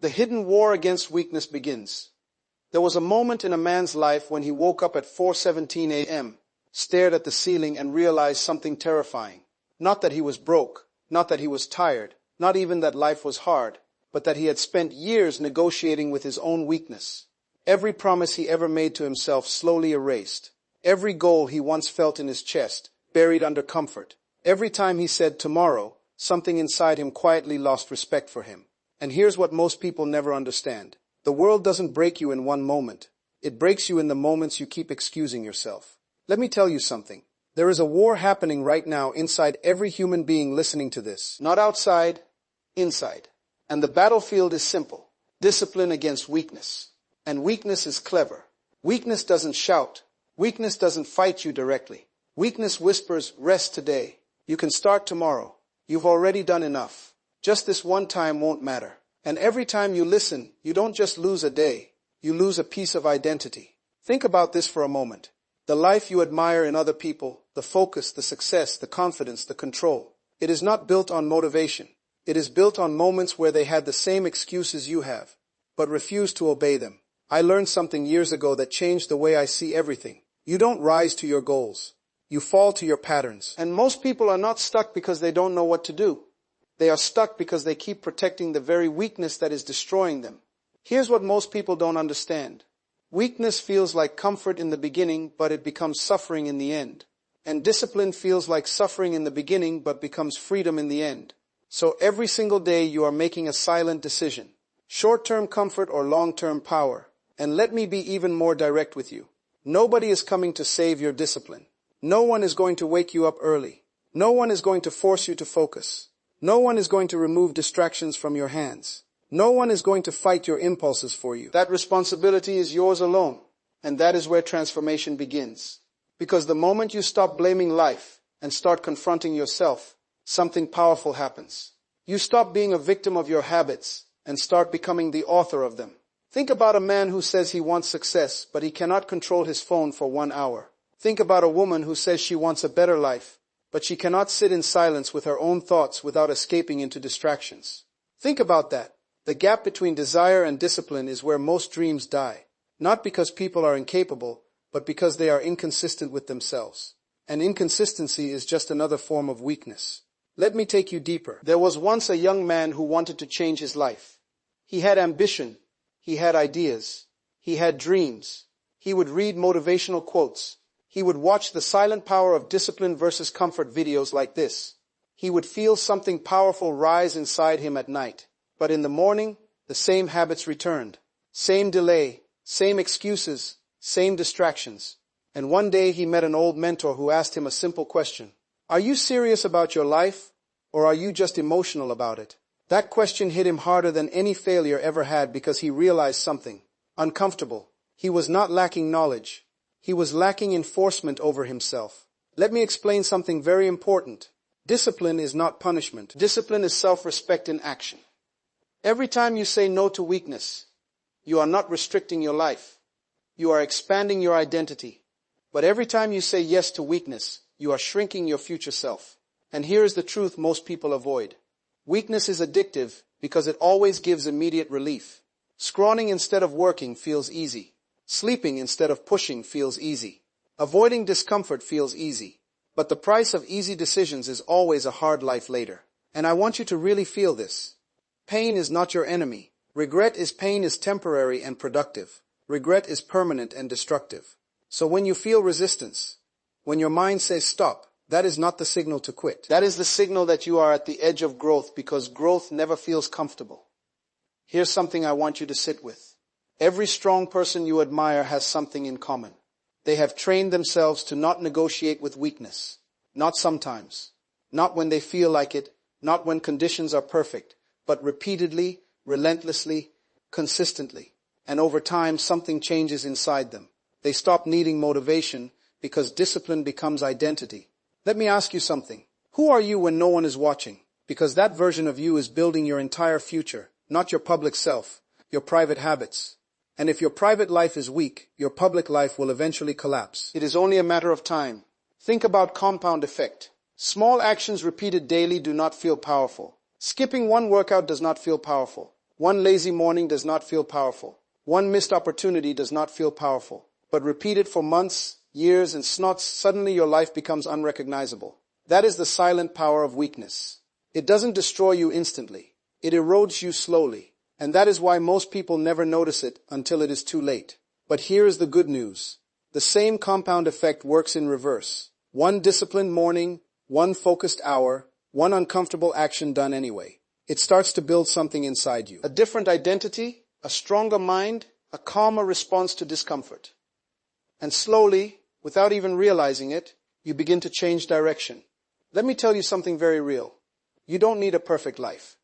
The hidden war against weakness begins. There was a moment in a man's life when he woke up at 4:17 a.m., stared at the ceiling and realized something terrifying. Not that he was broke, not that he was tired, not even that life was hard, but that he had spent years negotiating with his own weakness. Every promise he ever made to himself slowly erased. Every goal he once felt in his chest, buried under comfort. Every time he said tomorrow, something inside him quietly lost respect for him. And here's what most people never understand. The world doesn't break you in one moment. It breaks you in the moments you keep excusing yourself. Let me tell you something. There is a war happening right now inside every human being listening to this. Not outside, inside. And the battlefield is simple. Discipline against weakness. And weakness is clever. Weakness doesn't shout. Weakness doesn't fight you directly. Weakness whispers, rest today. You can start tomorrow. You've already done enough. Just this one time won't matter. And every time you listen, you don't just lose a day. You lose a piece of identity. Think about this for a moment. The life you admire in other people, the focus, the success, the confidence, the control. It is not built on motivation. It is built on moments where they had the same excuses you have, but refused to obey them. I learned something years ago that changed the way I see everything. You don't rise to your goals. You fall to your patterns. And most people are not stuck because they don't know what to do. They are stuck because they keep protecting the very weakness that is destroying them. Here's what most people don't understand. Weakness feels like comfort in the beginning, but it becomes suffering in the end. And discipline feels like suffering in the beginning, but becomes freedom in the end. So every single day you are making a silent decision. Short-term comfort or long-term power. And let me be even more direct with you. Nobody is coming to save your discipline. No one is going to wake you up early. No one is going to force you to focus. No one is going to remove distractions from your hands. No one is going to fight your impulses for you. That responsibility is yours alone. And that is where transformation begins. Because the moment you stop blaming life and start confronting yourself, something powerful happens. You stop being a victim of your habits and start becoming the author of them. Think about a man who says he wants success, but he cannot control his phone for 1 hour. Think about a woman who says she wants a better life, but she cannot sit in silence with her own thoughts without escaping into distractions. Think about that. The gap between desire and discipline is where most dreams die. Not because people are incapable, but because they are inconsistent with themselves. And inconsistency is just another form of weakness. Let me take you deeper. There was once a young man who wanted to change his life. He had ambition. He had ideas. He had dreams. He would read motivational quotes. He would watch the silent power of discipline versus comfort videos like this. He would feel something powerful rise inside him at night. But in the morning, the same habits returned. Same delay, same excuses, same distractions. And one day he met an old mentor who asked him a simple question. Are you serious about your life, or are you just emotional about it? That question hit him harder than any failure ever had because he realized something. Uncomfortable. He was not lacking knowledge. He was lacking enforcement over himself. Let me explain something very important. Discipline is not punishment. Discipline is self-respect in action. Every time you say no to weakness, you are not restricting your life. You are expanding your identity. But every time you say yes to weakness, you are shrinking your future self. And here is the truth most people avoid. Weakness is addictive because it always gives immediate relief. Scrawning instead of working feels easy. Sleeping instead of pushing feels easy. Avoiding discomfort feels easy. But the price of easy decisions is always a hard life later. And I want you to really feel this. Pain is not your enemy. Pain is temporary and productive. Regret is permanent and destructive. So when you feel resistance, when your mind says stop, that is not the signal to quit. That is the signal that you are at the edge of growth, because growth never feels comfortable. Here's something I want you to sit with. Every strong person you admire has something in common. They have trained themselves to not negotiate with weakness. Not sometimes. Not when they feel like it. Not when conditions are perfect. But repeatedly, relentlessly, consistently. And over time, something changes inside them. They stop needing motivation because discipline becomes identity. Let me ask you something. Who are you when no one is watching? Because that version of you is building your entire future, not your public self, your private habits. And if your private life is weak, your public life will eventually collapse. It is only a matter of time. Think about compound effect. Small actions repeated daily do not feel powerful. Skipping one workout does not feel powerful. One lazy morning does not feel powerful. One missed opportunity does not feel powerful. But repeat it for months, years, and suddenly your life becomes unrecognizable. That is the silent power of weakness. It doesn't destroy you instantly. It erodes you slowly. And that is why most people never notice it until it is too late. But here is the good news. The same compound effect works in reverse. One disciplined morning, one focused hour, one uncomfortable action done anyway. It starts to build something inside you. A different identity, a stronger mind, a calmer response to discomfort. And slowly, without even realizing it, you begin to change direction. Let me tell you something very real. You don't need a perfect life.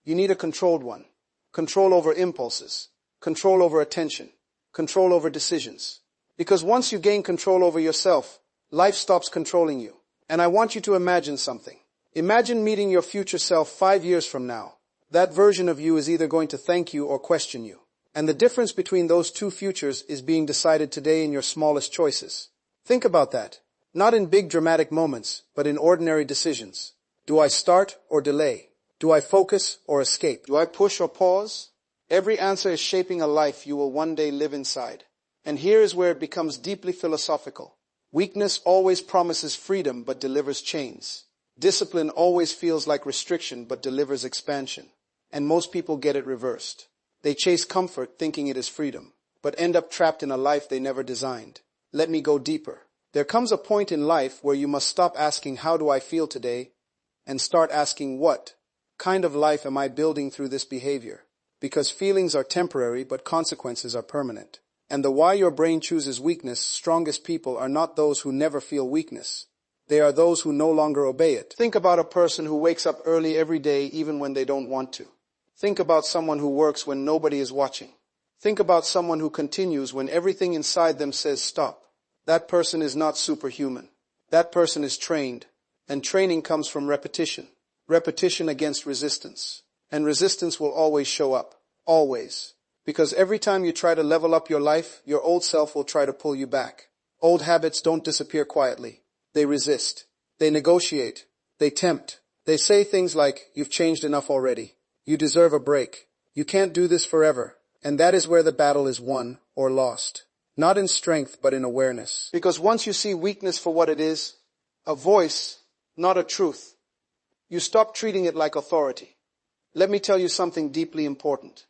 You need a controlled one. Control over impulses. Control over attention. Control over decisions. Because once you gain control over yourself, life stops controlling you. And I want you to imagine something. Imagine meeting your future self 5 years from now. That version of you is either going to thank you or question you. And the difference between those two futures is being decided today in your smallest choices. Think about that. Not in big dramatic moments, but in ordinary decisions. Do I start or delay? Do I focus or escape? Do I push or pause? Every answer is shaping a life you will one day live inside. And here is where it becomes deeply philosophical. Weakness always promises freedom but delivers chains. Discipline always feels like restriction but delivers expansion. And most people get it reversed. They chase comfort thinking it is freedom, but end up trapped in a life they never designed. Let me go deeper. There comes a point in life where you must stop asking, how do I feel today? And start asking, what kind of life am I building through this behavior? Because feelings are temporary, but consequences are permanent. And the why your brain chooses weakness, strongest people are not those who never feel weakness. They are those who no longer obey it. Think about a person who wakes up early every day even when they don't want to. Think about someone who works when nobody is watching. Think about someone who continues when everything inside them says stop. That person is not superhuman. That person is trained. And training comes from repetition. Repetition against resistance. And resistance will always show up. Always. Because every time you try to level up your life, your old self will try to pull you back. Old habits don't disappear quietly. They resist. They negotiate. They tempt. They say things like, you've changed enough already. You deserve a break. You can't do this forever. And that is where the battle is won or lost. Not in strength, but in awareness. Because once you see weakness for what it is, a voice, not a truth, you stop treating it like authority. Let me tell you something deeply important.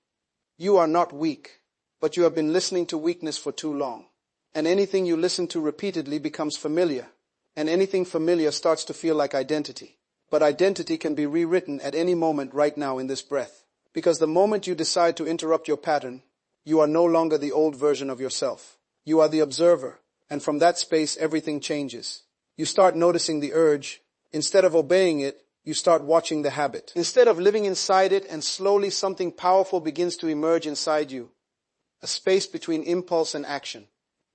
You are not weak, but you have been listening to weakness for too long. And anything you listen to repeatedly becomes familiar. And anything familiar starts to feel like identity. But identity can be rewritten at any moment right now in this breath. Because the moment you decide to interrupt your pattern, you are no longer the old version of yourself. You are the observer. And from that space, everything changes. You start noticing the urge. Instead of obeying it, you start watching the habit. Instead of living inside it, and slowly something powerful begins to emerge inside you. A space between impulse and action.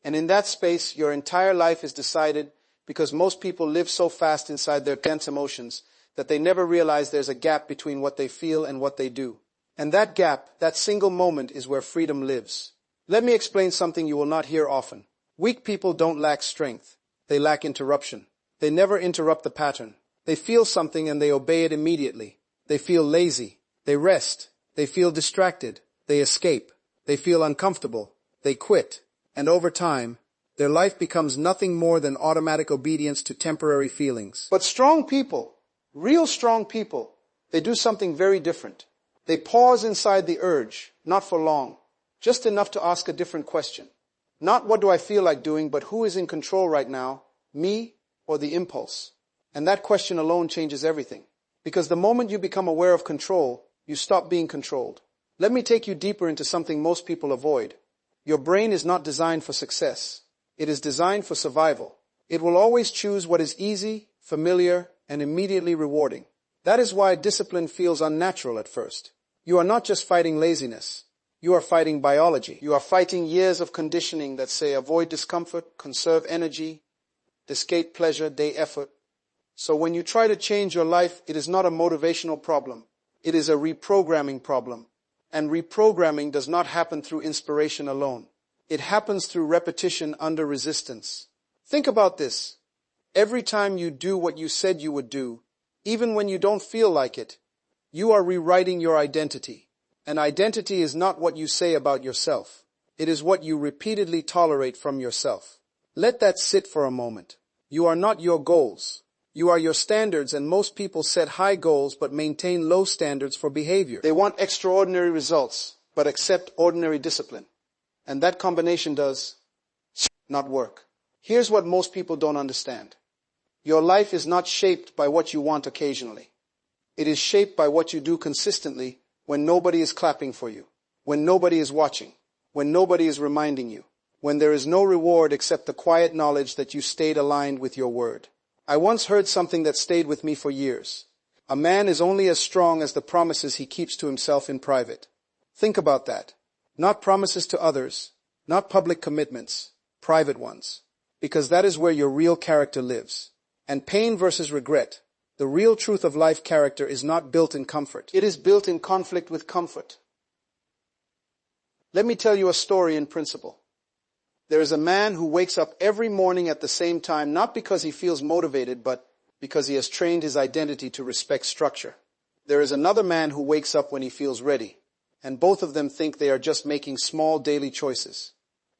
And in that space, your entire life is decided, because most people live so fast inside their dense emotions that they never realize there's a gap between what they feel and what they do. And that gap, that single moment, is where freedom lives. Let me explain something you will not hear often. Weak people don't lack strength. They lack interruption. They never interrupt the pattern. They feel something and they obey it immediately. They feel lazy. They rest. They feel distracted. They escape. They feel uncomfortable. They quit. And over time, their life becomes nothing more than automatic obedience to temporary feelings. But strong people, real strong people, they do something very different. They pause inside the urge, not for long, just enough to ask a different question. Not what do I feel like doing, but who is in control right now, me or the impulse? And that question alone changes everything. Because the moment you become aware of control, you stop being controlled. Let me take you deeper into something most people avoid. Your brain is not designed for success. It is designed for survival. It will always choose what is easy, familiar, and immediately rewarding. That is why discipline feels unnatural at first. You are not just fighting laziness. You are fighting biology. You are fighting years of conditioning that say avoid discomfort, conserve energy, escape pleasure, day effort. So when you try to change your life, it is not a motivational problem. It is a reprogramming problem. And reprogramming does not happen through inspiration alone. It happens through repetition under resistance. Think about this. Every time you do what you said you would do, even when you don't feel like it, you are rewriting your identity. An identity is not what you say about yourself. It is what you repeatedly tolerate from yourself. Let that sit for a moment. You are not your goals. You are your standards, and most people set high goals but maintain low standards for behavior. They want extraordinary results, but accept ordinary discipline. And that combination does not work. Here's what most people don't understand. Your life is not shaped by what you want occasionally. It is shaped by what you do consistently when nobody is clapping for you, when nobody is watching, when nobody is reminding you, when there is no reward except the quiet knowledge that you stayed aligned with your word. I once heard something that stayed with me for years. A man is only as strong as the promises he keeps to himself in private. Think about that. Not promises to others, not public commitments, private ones. Because that is where your real character lives. And pain versus regret. The real truth of life character is not built in comfort. It is built in conflict with comfort. Let me tell you a story in principle. There is a man who wakes up every morning at the same time, not because he feels motivated, but because he has trained his identity to respect structure. There is another man who wakes up when he feels ready, and both of them think they are just making small daily choices.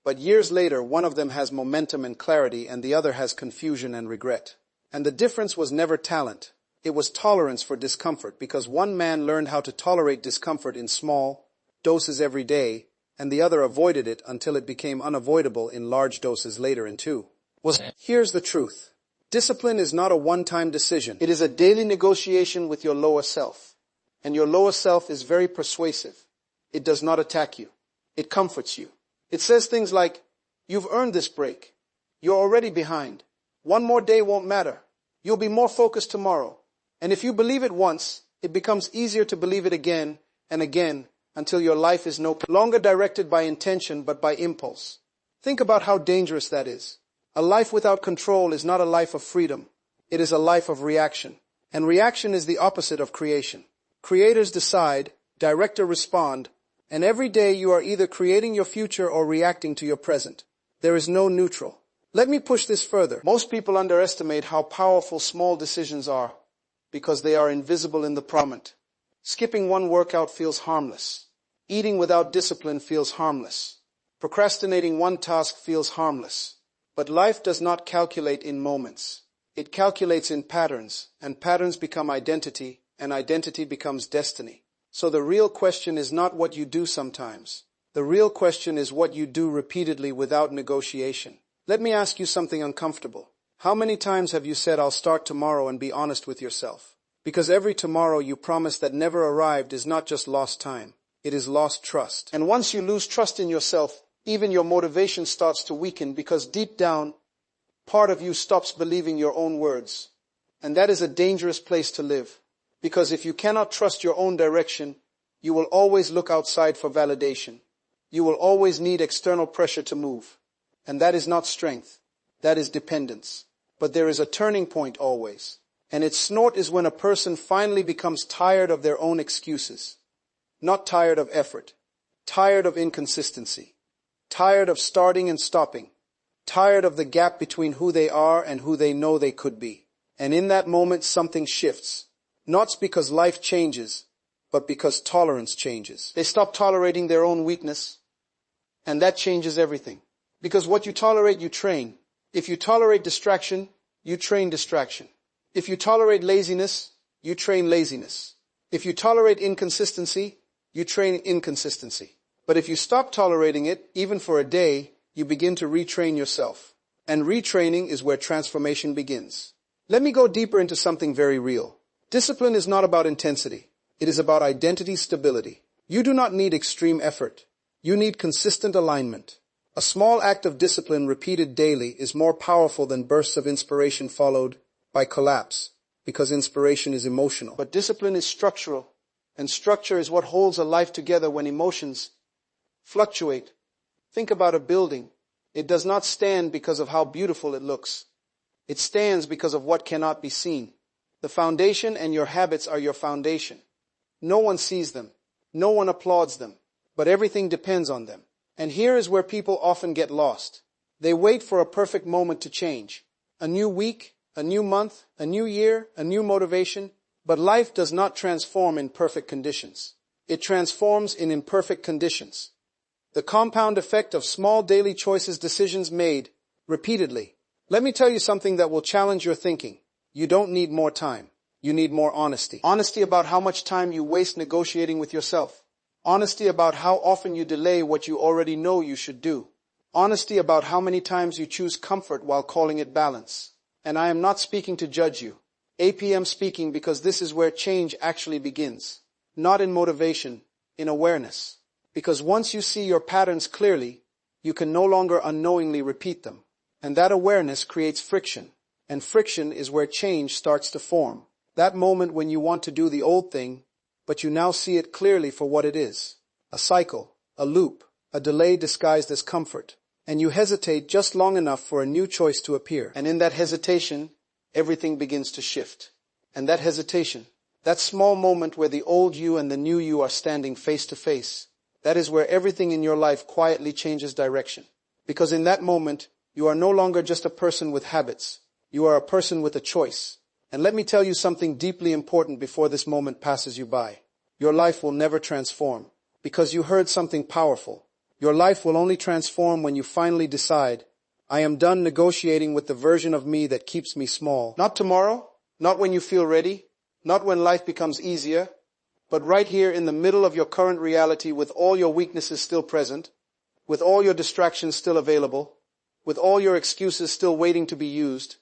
But years later, one of them has momentum and clarity, and the other has confusion and regret. And the difference was never talent. It was tolerance for discomfort, because one man learned how to tolerate discomfort in small doses every day, and the other avoided it until it became unavoidable in large doses later in two. Here's the truth. Discipline is not a one-time decision. It is a daily negotiation with your lower self. And your lower self is very persuasive. It does not attack you. It comforts you. It says things like, "You've earned this break. You're already behind. One more day won't matter. You'll be more focused tomorrow." And if you believe it once, it becomes easier to believe it again and again, until your life is no longer directed by intention but by impulse. Think about how dangerous that is. A life without control is not a life of freedom. It is a life of reaction. And reaction is the opposite of creation. Creators decide, directors respond, and every day you are either creating your future or reacting to your present. There is no neutral. Let me push this further. Most people underestimate how powerful small decisions are because they are invisible in the moment. Skipping one workout feels harmless. Eating without discipline feels harmless. Procrastinating one task feels harmless. But life does not calculate in moments. It calculates in patterns, and patterns become identity, and identity becomes destiny. So the real question is not what you do sometimes. The real question is what you do repeatedly without negotiation. Let me ask you something uncomfortable. How many times have you said, "I'll start tomorrow," and be honest with yourself? Because every tomorrow you promise that never arrived is not just lost time. It is lost trust. And once you lose trust in yourself, even your motivation starts to weaken, because deep down, part of you stops believing your own words. And that is a dangerous place to live. Because if you cannot trust your own direction, you will always look outside for validation. You will always need external pressure to move. And that is not strength. That is dependence. But there is a turning point always. And its snort is when a person finally becomes tired of their own excuses. Not tired of effort. Tired of inconsistency. Tired of starting and stopping. Tired of the gap between who they are and who they know they could be. And in that moment something shifts. Not because life changes, but because tolerance changes. They stop tolerating their own weakness. And that changes everything. Because what you tolerate, you train. If you tolerate distraction, you train distraction. If you tolerate laziness, you train laziness. If you tolerate inconsistency, you train inconsistency. But if you stop tolerating it, even for a day, you begin to retrain yourself. And retraining is where transformation begins. Let me go deeper into something very real. Discipline is not about intensity. It is about identity stability. You do not need extreme effort. You need consistent alignment. A small act of discipline repeated daily is more powerful than bursts of inspiration followed by collapse, because inspiration is emotional. But discipline is structural, and structure is what holds a life together when emotions fluctuate. Think about a building. It does not stand because of how beautiful it looks. It stands because of what cannot be seen. The foundation and your habits are your foundation. No one sees them. No one applauds them. But everything depends on them. And here is where people often get lost. They wait for a perfect moment to change. A new week, a new month, a new year, a new motivation. But life does not transform in perfect conditions. It transforms in imperfect conditions. The compound effect of small daily choices, decisions made repeatedly. Let me tell you something that will challenge your thinking. You don't need more time. You need more honesty. Honesty about how much time you waste negotiating with yourself. Honesty about how often you delay what you already know you should do. Honesty about how many times you choose comfort while calling it balance. And I am not speaking to judge you. APM speaking, because this is where change actually begins. Not in motivation, in awareness. Because once you see your patterns clearly, you can no longer unknowingly repeat them. And that awareness creates friction. And friction is where change starts to form. That moment when you want to do the old thing, but you now see it clearly for what it is. A cycle, a loop, a delay disguised as comfort. And you hesitate just long enough for a new choice to appear. And in that hesitation, everything begins to shift. And that hesitation, that small moment where the old you and the new you are standing face to face, that is where everything in your life quietly changes direction. Because in that moment, you are no longer just a person with habits. You are a person with a choice. And let me tell you something deeply important before this moment passes you by. Your life will never transform because you heard something powerful. Your life will only transform when you finally decide, I am done negotiating with the version of me that keeps me small. Not tomorrow, not when you feel ready, not when life becomes easier, but right here in the middle of your current reality with all your weaknesses still present, with all your distractions still available, with all your excuses still waiting to be used.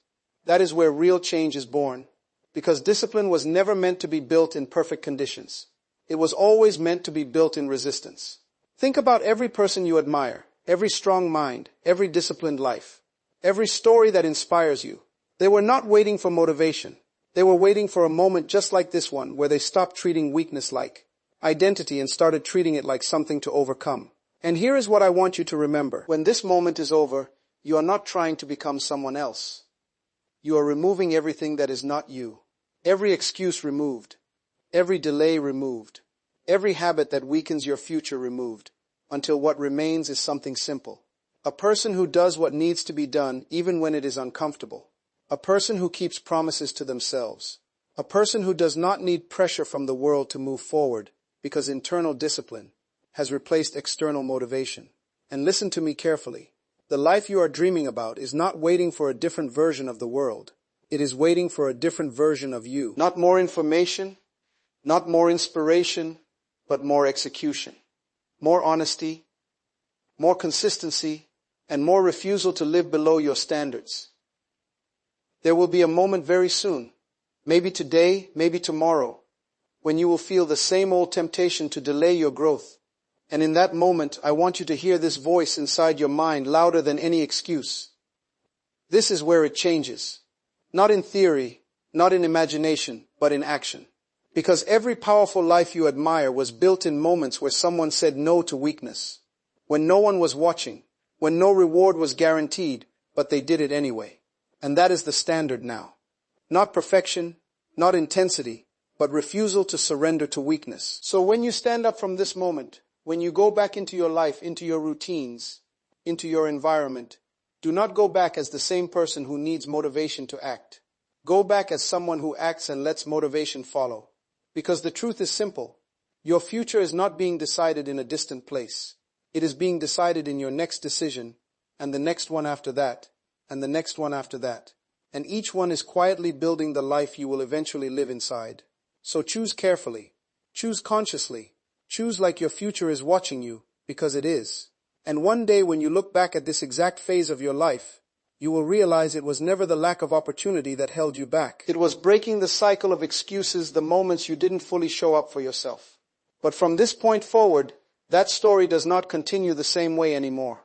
That is where real change is born. Because discipline was never meant to be built in perfect conditions. It was always meant to be built in resistance. Think about every person you admire, every strong mind, every disciplined life, every story that inspires you. They were not waiting for motivation. They were waiting for a moment just like this one where they stopped treating weakness like identity and started treating it like something to overcome. And here is what I want you to remember. When this moment is over, you are not trying to become someone else. You are removing everything that is not you. Every excuse removed. Every delay removed. Every habit that weakens your future removed. Until what remains is something simple. A person who does what needs to be done even when it is uncomfortable. A person who keeps promises to themselves. A person who does not need pressure from the world to move forward because internal discipline has replaced external motivation. And listen to me carefully. The life you are dreaming about is not waiting for a different version of the world. It is waiting for a different version of you. Not more information, not more inspiration, but more execution. More honesty, more consistency, and more refusal to live below your standards. There will be a moment very soon, maybe today, maybe tomorrow, when you will feel the same old temptation to delay your growth. And in that moment, I want you to hear this voice inside your mind louder than any excuse. This is where it changes. Not in theory, not in imagination, but in action. Because every powerful life you admire was built in moments where someone said no to weakness. When no one was watching, when no reward was guaranteed, but they did it anyway. And that is the standard now. Not perfection, not intensity, but refusal to surrender to weakness. So when you stand up from this moment, when you go back into your life, into your routines, into your environment, do not go back as the same person who needs motivation to act. Go back as someone who acts and lets motivation follow. Because the truth is simple. Your future is not being decided in a distant place. It is being decided in your next decision, and the next one after that, and the next one after that. And each one is quietly building the life you will eventually live inside. So choose carefully. Choose consciously. Choose like your future is watching you, because it is. And one day when you look back at this exact phase of your life, you will realize it was never the lack of opportunity that held you back. It was breaking the cycle of excuses the moments you didn't fully show up for yourself. But from this point forward, that story does not continue the same way anymore.